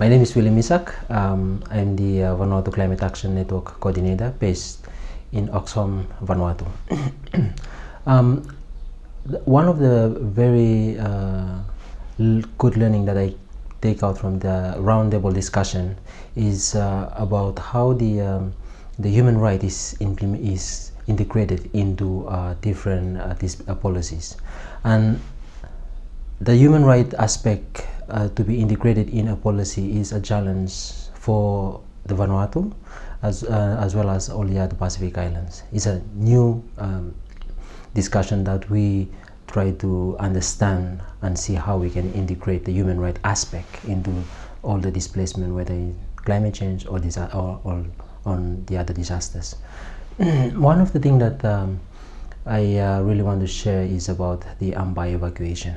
My name is Willy Missack. I'm the Vanuatu Climate Action Network Coordinator based in Oxfam, Vanuatu. One of the very good learning that I take out from the roundtable discussion is about how the human right is integrated into different policies, and the human right aspect to be integrated in a policy is a challenge for the Vanuatu as well as all the other Pacific Islands. It's a new discussion that we try to understand and see how we can integrate the human right aspect into all the displacement, whether it's climate change or on the other disasters. One of the things that I really want to share is about the Ambai evacuation.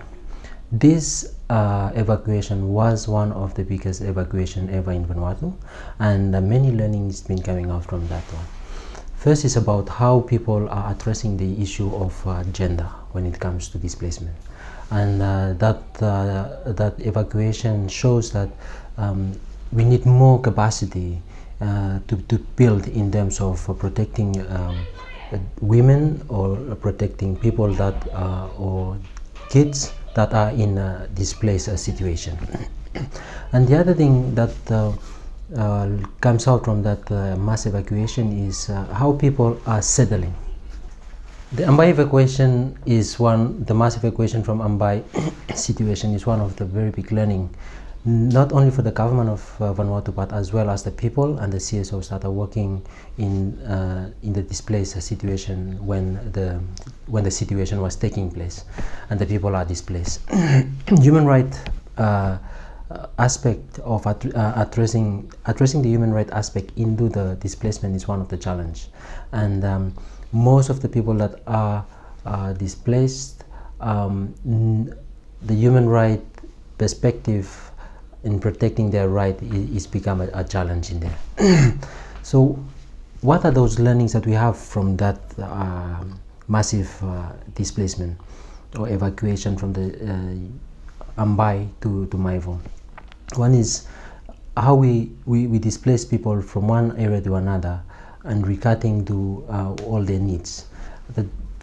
This evacuation was one of the biggest evacuation ever in Vanuatu, and many learnings been coming out from that one. First is about how people are addressing the issue of gender when it comes to displacement, and that evacuation shows that we need more capacity to build in terms of protecting women or protecting people that or kids that are in a displaced situation. And the other thing that comes out from that mass evacuation is how people are settling. The Ambai evacuation is the mass evacuation from Ambai situation is one of the very big learning, not only for the government of Vanuatu, but as well as the people and the CSOs that are working in the displaced situation when the situation was taking place and the people are displaced. Human right aspect of addressing the human right aspect into the displacement is one of the challenge, and most of the people that are displaced, the human right perspective in protecting their right is become a challenge in there. So what are those learnings that we have from that massive displacement or evacuation from the Ambai to Maivo? One is how we displace people from one area to another and regarding to all their needs.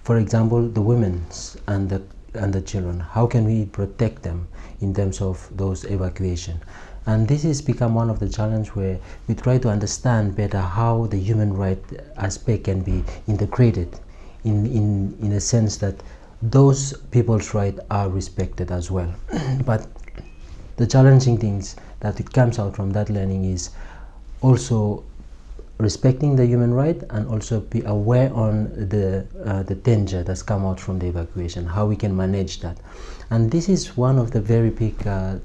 For example, the women and the children, how can we protect them in terms of those evacuation? And this has become one of the challenge where we try to understand better how the human right aspect can be integrated in a sense that those people's rights are respected as well. But the challenging things that it comes out from that learning is also respecting the human right and also be aware on the danger that's come out from the evacuation, how we can manage that. And this is one of the very big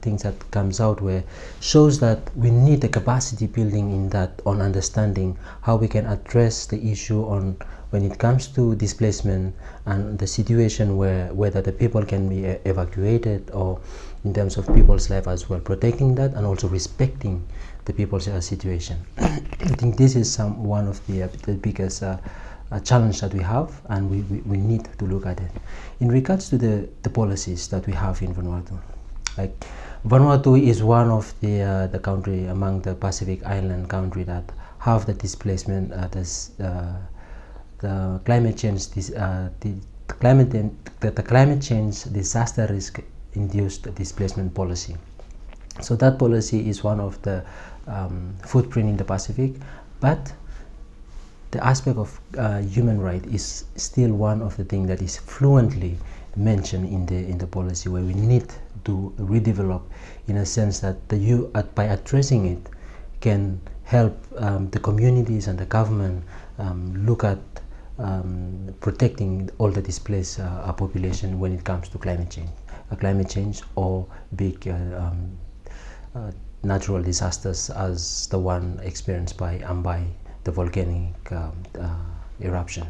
things that comes out where shows that we need a capacity building in that on understanding how we can address the issue on when it comes to displacement and the situation whether the people can be evacuated or in terms of people's life as well, protecting that and also respecting the people's situation. I think this is one of the biggest challenge that we have, and we need to look at it. In regards to the policies that we have in Vanuatu, like Vanuatu is one of the country among the Pacific Island country that have the displacement, the climate change, the climate change disaster risk induced displacement policy. So that policy is one of the footprint in the Pacific, but the aspect of human right is still one of the things that is fluently mentioned in the policy, where we need to redevelop in a sense that by addressing it can help the communities and the government look at protecting all the displaced population when it comes to climate change or big natural disasters as the one experienced by Ambai, the volcanic eruption.